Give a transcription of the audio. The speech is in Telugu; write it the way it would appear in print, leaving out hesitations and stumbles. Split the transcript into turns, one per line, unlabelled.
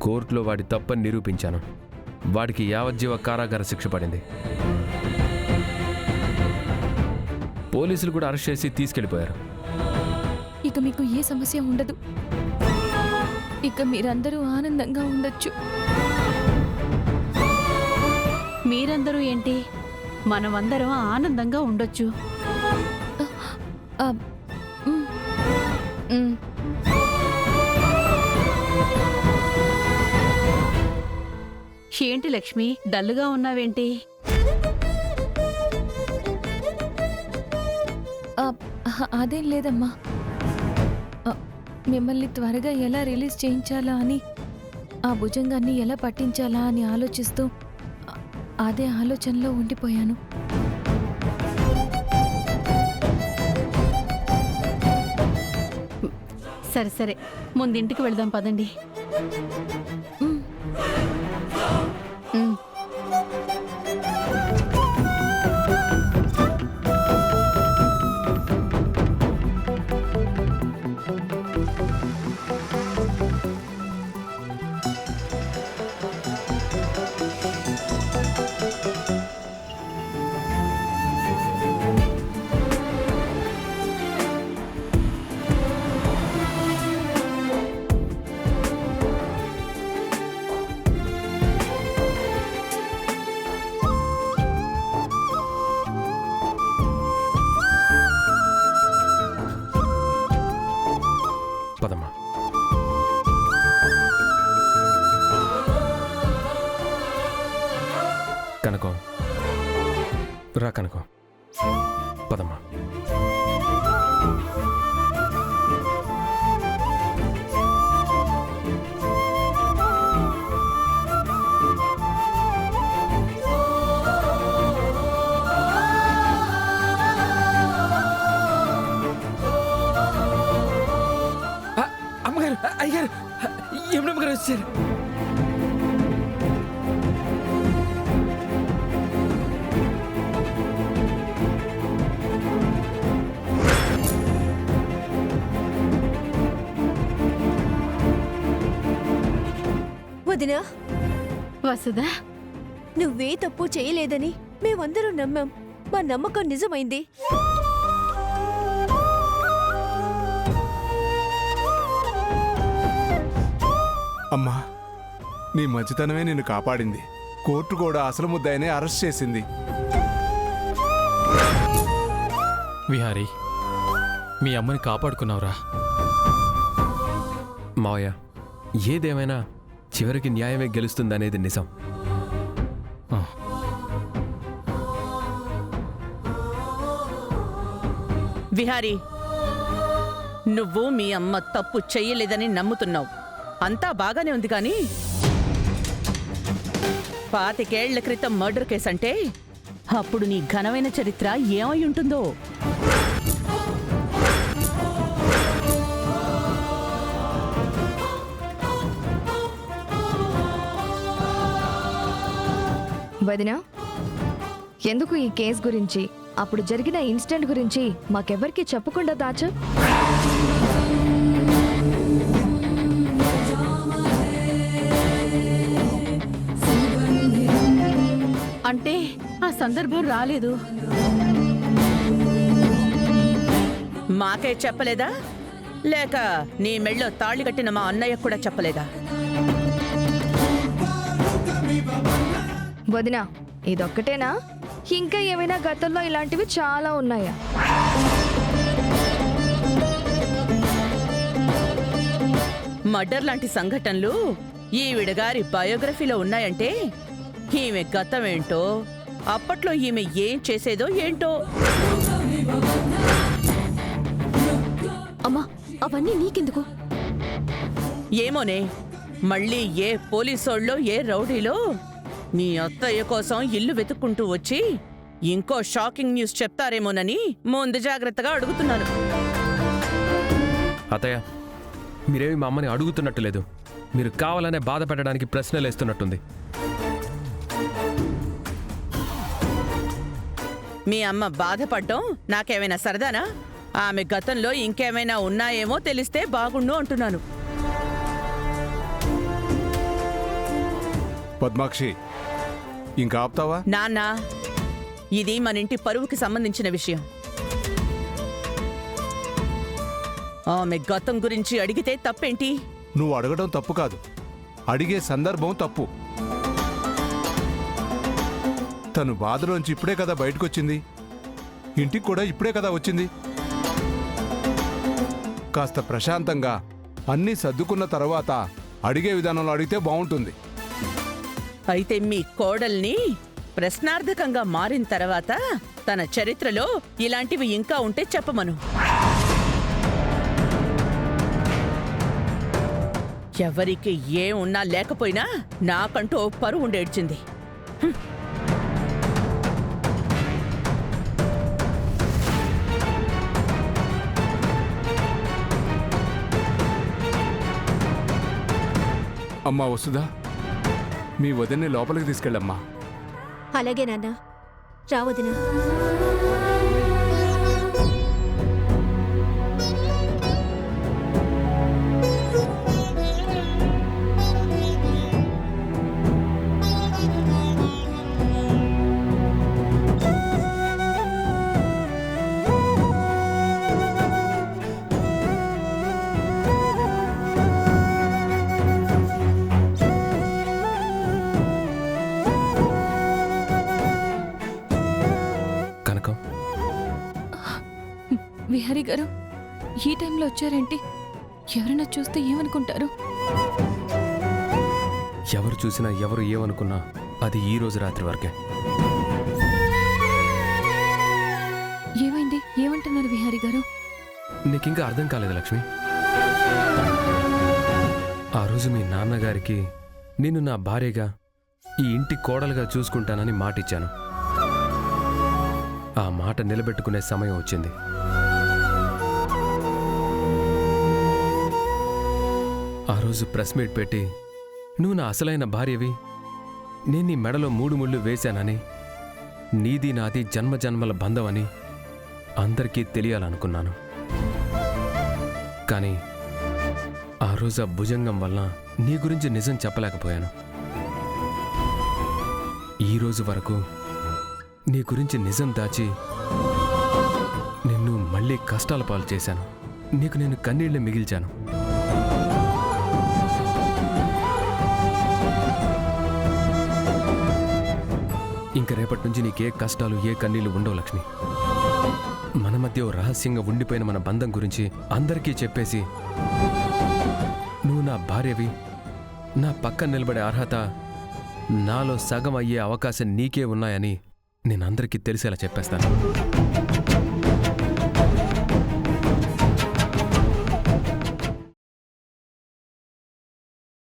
కోర్టులో వాడి తప్పని నిరూపించాను. వాడికి యావజ్జీవ కారాగార శిక్ష పడింది. పోలీసులు కూడా అరెస్ట్ చేసి తీసుకెళ్ళిపోయారు.
ఇక మీకు ఏ సమస్య ఉండదు. ఇక మీరందరూ ఆనందంగా ఉండొచ్చు.
మీరందరూ ఏంటి, మనమందరం ఆనందంగా ఉండొచ్చు. ఏంటి లక్ష్మి, డల్లుగా ఉన్నావేంటి?
అదేం లేదమ్మా. మిమ్మల్ని త్వరగా ఎలా రిలీజ్ చేయించాలా అని, ఆ భుజంగాన్ని ఎలా పట్టించాలా అని ఆలోచిస్తూ అదే ఆలోచనలో ఉండిపోయాను.
సరే సరే, ముందింటికి వెళ్దాం పదండి.
పదమ్మా. కనకం రా, కనకం పదమ్మా.
అమ్మగారు, అయ్యారు, ఏమమ్మగారు వచ్చారు.
వదినా,
వసుదా,
నువ్వే తప్పు చేయలేదని మేమందరం నమ్మాం. మా నమ్మకం నిజమైంది.
అమ్మా, నీ మంచితనమే నిన్ను కాపాడింది. కోర్టు కూడా అసలు ముద్దాయినే అరెస్ట్ చేసింది.
విహారీ, మీ అమ్మని కాపాడుకున్నావురా.
మావయ్య, ఏదేమైనా చివరికి న్యాయమే గెలుస్తుందనేది నిజం.
విహారీ, నువ్వు మీ అమ్మ తప్పు చెయ్యలేదని నమ్ముతున్నావు. అంతా బాగానే ఉంది కానీ 25 ఏళ్ల క్రితం మర్డర్ కేసు అంటే అప్పుడు నీ ఘనమైన చరిత్ర ఏమై ఉంటుందో.
వదినా, ఎందుకు ఈ కేసు గురించి, అప్పుడు జరిగిన ఇన్సిడెంట్ గురించి మాకెవ్వరికీ చెప్పకుండా దాచా?
అంటే ఆ సందర్భం రాలేదు.
మాకే చెప్పలేదా? లేక నీ మెళ్ళో తాళి కట్టిన మా అన్నయ్య కూడా చెప్పలేదా?
వదినా, ఇదొక్కటేనా? ఇంకా ఏమైనా గతంలో ఇలాంటివి చాలా ఉన్నాయా?
మర్డర్ లాంటి సంఘటనలు ఈవిడగారి బయోగ్రఫీలో ఉన్నాయంటే ఈమె గతమేంటో, అప్పట్లో ఈమె ఏం చేసేదో ఏంటో.
అమ్మా, అవన్నీ నీకెందుకు?
ఏమోనే, మళ్ళీ ఏ పోలీసోళ్ళో ఏ రౌడీలో నీ అత్తయ్య కోసం ఇల్లు వెతుక్కుంటూ వచ్చి ఇంకో షాకింగ్ న్యూస్ చెప్తారేమోనని ముందు జాగ్రత్తగా అడుగుతున్నాను.
అత్తయ్య, మీరేమి మా అమ్మని అడుగుతున్నట్టు లేదు. మీరు కావాలనే బాధ పెట్టడానికి ప్రశ్నలు వేస్తున్నట్టుంది.
మీ అమ్మ బాధపడ్డం నాకేమైనా సరదానా? ఆమె గతంలో ఇంకేమైనా ఉన్నాయేమో తెలిస్తే బాగుండు అంటున్నాను.
పద్మాక్షి ఇంకా ఆపుతావా?
నాన్నా, ఇది మన ఇంటి పరువుకి సంబంధించిన విషయం. ఆమె గతం గురించి అడిగితే తప్పేంటి?
నువ్వు అడగడం తప్పు కాదు, అడిగే సందర్భం తప్పు. తను బాధలోంచి ఇప్పుడే కదా బయటకొచ్చింది, ఇంటికి కూడా ఇప్పుడే కదా వచ్చింది. కాస్త ప్రశాంతంగా అన్నీ సర్దుకున్న తర్వాత అడిగే విధానంలో అడిగితే బాగుంటుంది.
అయితే మీ కోడల్ని ప్రశ్నార్థకంగా మారిన తర్వాత తన చరిత్రలో ఇలాంటివి ఇంకా ఉంటే చెప్పమను. ఎవరికి ఏ ఉన్నా లేకపోయినా నాకంటూ ఓ పరువు ఉండేడ్చింది.
అమ్మా వసుదా, మీ వదిన్ని లోపలికి తీసుకెళ్ళమ్మా.
అలాగే నాన్న, రావదినా.
కనకం,
విహారీ గారు ఈ టైంలో వచ్చారేంటి? ఎవరైనా చూస్తే ఏమనుకుంటారు?
ఎవరు చూసినా ఎవరు ఏమనుకున్నా అది ఈ రోజు రాత్రి వరకే.
ఏమైంది? ఏమంటున్నారు విహారీ గారు?
నీకింకా అర్థం కాలేదు లక్ష్మి. ఆ రోజు మీ నాన్నగారికి నిన్ను నా భార్యగా, ఈ ఇంటి కోడలుగా చూసుకుంటానని మాటిచ్చాను. ఆ మాట నిలబెట్టుకునే సమయం వచ్చింది. ఆ రోజు ప్రెస్ మీట్ పెట్టి నువ్వు నా అసలైన భార్యవి, నేను నీ మెడలో 3 ముళ్ళు వేశానని, నీది నాది జన్మజన్మల బంధం అని అందరికీ తెలియాలనుకున్నాను. కానీ ఆ రోజు ఆ భుజంగం వల్ల నీ గురించి నిజం చెప్పలేకపోయాను. ఈ రోజు వరకు నీ గురించి నిజం దాచి నిన్ను మళ్ళీ కష్టాల పాలు చేశాను. నీకు నేను కన్నీళ్లు మిగిల్చాను. ఇంక రేపటి నుంచి నీకే కష్టాలు, ఏ కన్నీళ్లు ఉండవు లక్ష్మి. మన మధ్య ఓ రహస్యంగా ఉండిపోయిన మన బంధం గురించి అందరికీ చెప్పేసి, నువ్వు నా భార్యవి, నా పక్కన నిలబడే అర్హత నాలో సగం అయ్యే అవకాశం నీకే ఉన్నాయని నేనందరికీ తెలిసేలా చెప్పేస్తాను.